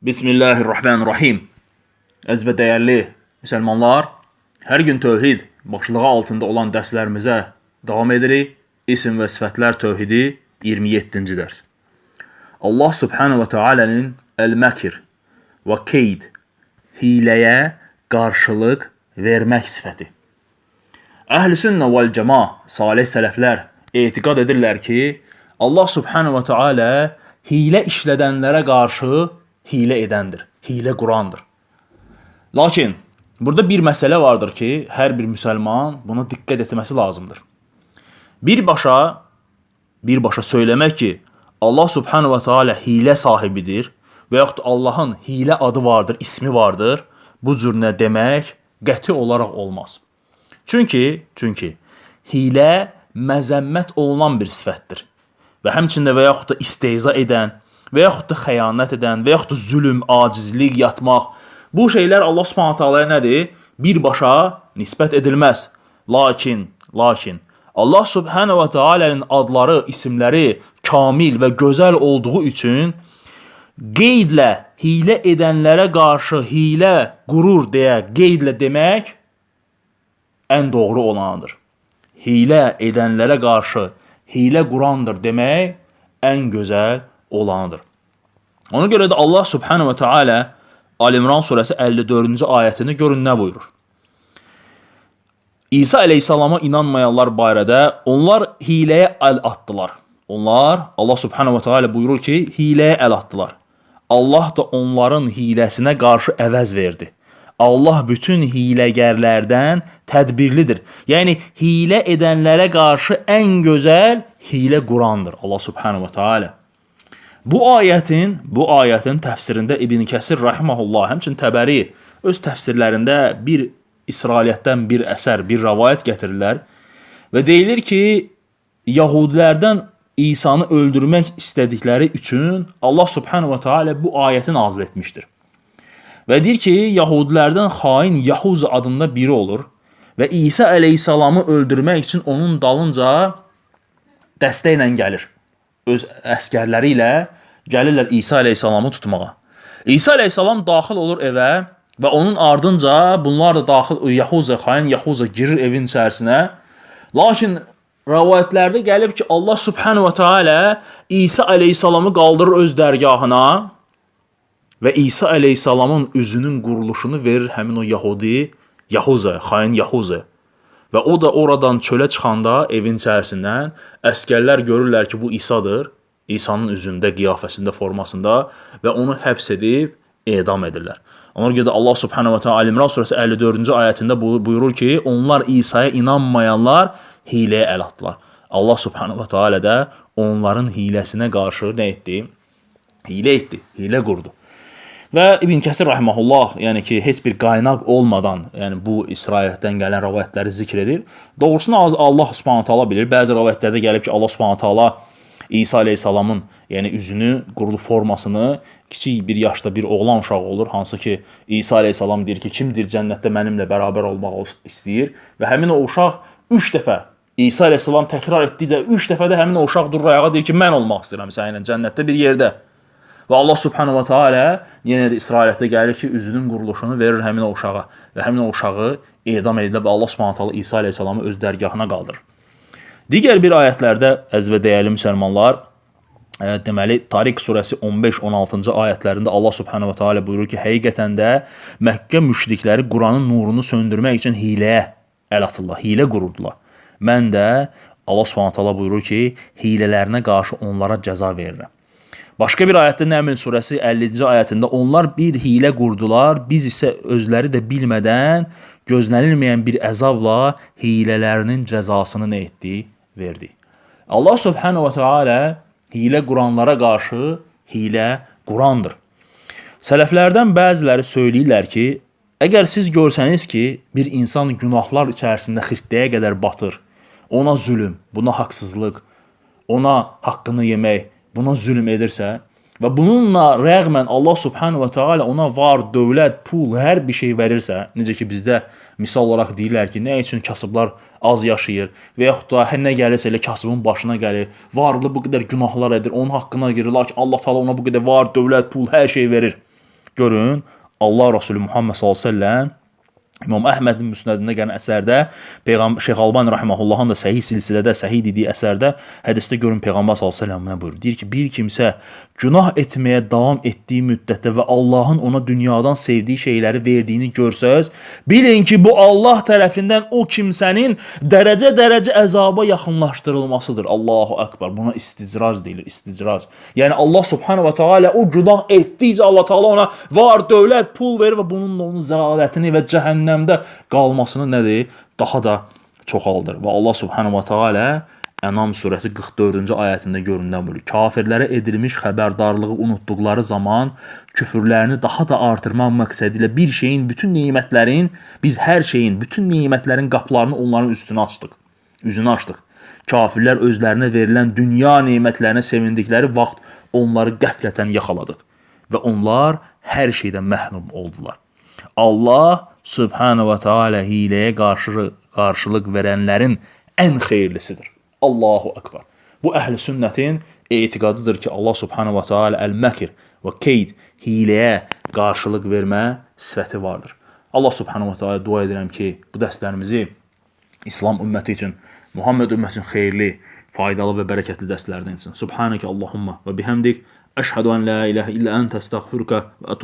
Bismillahirrahmanirrahim. Əziz və dəyərli müsəlmanlar, hər gün tövhid başlığı altında olan dərslərimizə davam edirik. İsim və sifətlər tövhidi 27-ci dərs. Allah subhanahu və teala'nın el-məkir və keyd, hiləyə qarşılıq vermək sifəti. Əhl-i sünnə vəl cəma, salih sələflər etiqad edirlər ki, Allah subhanahu və teala hilə işlədənlərə qarşı hilə edəndir, hilə qurandır. Lakin burada bir məsələ vardır ki, hər bir müsəlman buna diqqət etməsi lazımdır. Birbaşa söyləmək ki, Allah subhanahu və teala hilə sahibidir və yaxud Allahın hilə adı vardır, ismi vardır, bu cür nə demək qəti olaraq olmaz. Çünki hilə məzəmmət olunan bir sifətdir və həmçində və yaxud da istehza edən, və yaxud da xəyanət edən, və yaxud da zülm, acizlik, yatmaq, bu şeylər Allah subhanahu ta'alaya nədir? Birbaşa nisbət edilməz. Lakin Allah subhanahu ta'ala'nın adları, isimləri kamil və gözəl olduğu üçün qeydlə, hilə edənlərə qarşı hilə qurur deyə qeydlə demək ən doğru olanıdır. Hilə edənlərə qarşı hilə qurandır demək ən gözəl olanıdır. Ona görə də Allah subhanahu və teala Ali-İmran surəsi 54-cü ayətini görün nə buyurur. İsa əleyhissalama inanmayanlar barədə onlar hiləyə əl atdılar. Allah subhanahu və teala buyurur ki, hiləyə əl atdılar. Allah da onların hiləsinə qarşı əvəz verdi. Allah bütün hiləgərlərdən tədbirlidir. Yəni, hilə edənlərə qarşı ən gözəl hilə qurandır Allah subhanahu və teala. Bu ayətin təfsirində İbn Kəsir rahimehullah, həmçinin Təbəri öz təfsirlərində bir İsrailiyyətdən bir əsər, bir rəvayət gətirirlər və deyilir ki, Yahudilərdən İsa'nı öldürmək istədikləri üçün Allah subhanahu və teala bu ayəti nazil etmişdir. Və deyir ki, Yahudilərdən xain Yahuza adında biri olur və İsa əleyhissalamı öldürmək üçün onun dalınca dəstəklə gəlir. Öz əskərləri ilə gəlirlər İsa əleyhissalamı tutmağa. İsa əleyhissalam daxil olur evə və onun ardınca bunlar da daxil, xain Yahuza girir evin içərisinə. Lakin rəvayətlərdə gəlib ki, Allah subhanahu və teala İsa əleyhissalamı qaldırır öz dərgahına və İsa əleyhissalamın üzünün quruluşunu verir həmin o xain Yahuza. Və o da oradan çölə çıxanda evin içərisindən əskərlər görürlər ki, bu İsa'dır. İsa'nın üzündə, qiyafəsində, formasında və onu həbs edib edam edirlər. Ona görə də Allah subhanahu və teala Ali-İmran surəsi 54-cü ayətində buyurur ki, onlar İsa'ya inanmayanlar hiləyə əl atdılar. Allah subhanahu və teala da onların hiləsinə qarşı nə etdi? Hilə etdi, hilə qurdu. Və İbn Kəsir rahimehullah, yəni ki, heç bir qaynaq olmadan, yəni bu İsraildən gələn rəvayətləri zikr edir. Doğrusunu Allah subhanahu taala bilir. Bəzi rəvayətlərdə gəlib ki, Allah subhanahu taala İsa əleyhissalamın, yəni üzünü, qurulu formasını kiçik bir yaşda bir oğlan uşağı olur, hansı ki İsa əleyhissalam deyir ki, kimdir cənnətdə mənimlə bərabər olmaq istəyir və həmin o uşaq 3 dəfə İsa əleyhissalam təkrar etdikcə 3 dəfə də həmin o uşaq durur ayağa deyir ki, mən olmaq istəyirəm səninlə cənnətdə bir yerdə. Və Allah subhanahu və teala yenə də İsrailiyyətdə gəlir ki, üzünün quruluşunu verir həmin o uşağa və həmin o uşağı edam edilir və Allah subhanahu teala İsa əleyhissalamı öz dərgahına qaldırır. Digər bir ayətlərdə, əziz və dəyərli müsəlmanlar, deməli, Tariq surəsi 15-16-cı ayətlərində Allah subhanahu və teala buyurur ki, həqiqətən də Məkkə müşrikləri Quranın nurunu söndürmək üçün hiləyə əl atırlar, hilə qururdular. Mən də Allah subhanahu teala buyurur ki, hilələrinə qarşı onlara cəza verirəm. Başqa bir ayətdə Nəml surəsi 50-ci ayətində onlar bir hilə qurdular, biz isə özləri də bilmədən gözlənilməyən bir əzabla hilələrinin cəzasını nə etdi? Verdi. Allah subhanahu və teala hilə quranlara qarşı hilə qurandır. Sələflərdən bəziləri söyləyirlər ki, əgər siz görsəniz ki, bir insan günahlar içərisində xirtdəyə qədər batır, ona zülm, buna haqsızlıq, ona haqqını yemək, buna zülm edirsə və bununla rəğmən Allah subhanahu və teala ona var, dövlət, pul, hər bir şey verirsə, necə ki bizdə misal olaraq deyirlər ki, nə üçün kasıblar az yaşayır və yaxud da hər nə gəlirsə elə kasıbın başına gəlir, varlı bu qədər günahlar edir, onun haqqına girir, lakin Allah Taala ona bu qədər var, dövlət, pul, hər şey verir. Görün, Allah Resulü Muhammed sallallahu əleyhi və səlləm İmam Əhmədin müsnədində gələn əsərdə, Şeyx Albani rahimehullahın da səhih silsilədə, səhih dediyi əsərdə, hədisdə görün Peyğəmbər sallallahu əleyhi və səlləm buyurur. Deyir ki, bir kimsə günah etməyə davam etdiyi müddətdə və Allahın ona dünyadan sevdiyi şeyləri verdiyini görsəz, bilin ki, bu Allah tərəfindən o kimsənin dərəcə-dərəcə əzaba yaxınlaşdırılmasıdır. Allahu Akbar. Buna isticraz deyilir, isticraz. Yəni Allah Subhanahu wa Taala o günah etdikcə Allah Taala ona var, dövlət, pul verir və bununla onun zəlalətini və cəhənnəmdə qalmasını nədir? Daha da çoxaldır. Və Allah Subhanahu wa Taala Ənam surəsi 44-cü ayətində göründən buyurur. Kafirlərə edilmiş xəbərdarlığı unutduqları zaman küfürlərini daha da artırmaq məqsədilə bir şeyin, bütün nemətlərin, biz hər şeyin, bütün nemətlərin qapılarını onların üstünə açdıq. Üzünü açdıq. Kafirlər özlərinə verilən dünya nemətlərinə sevindikləri vaxt onları qəflətən yaxaladıq. Və onlar hər şeydən məhrum oldular. Allah Subhanahu wa Taala hiləyə qarşılıq verənlərin ən xeyirlisidir. Allahu Akbar. Bu əhl-i sünnətin etiqadıdır ki, Allah Subhanahu wa Taala əl-məkir və keyd, hiləyə qarşılıq vermə sifəti vardır. Allah Subhanahu wa Taala dua edirəm ki, bu dərslərimizi İslam ümməti üçün, Muhammed ümməti üçün xeyirli, faydalı və bərəkətli dərslərdən etsin. Subhanəkə Allahumma və bihamdik, əşhədu ən la iləhə illə əntə əstəğfiruka və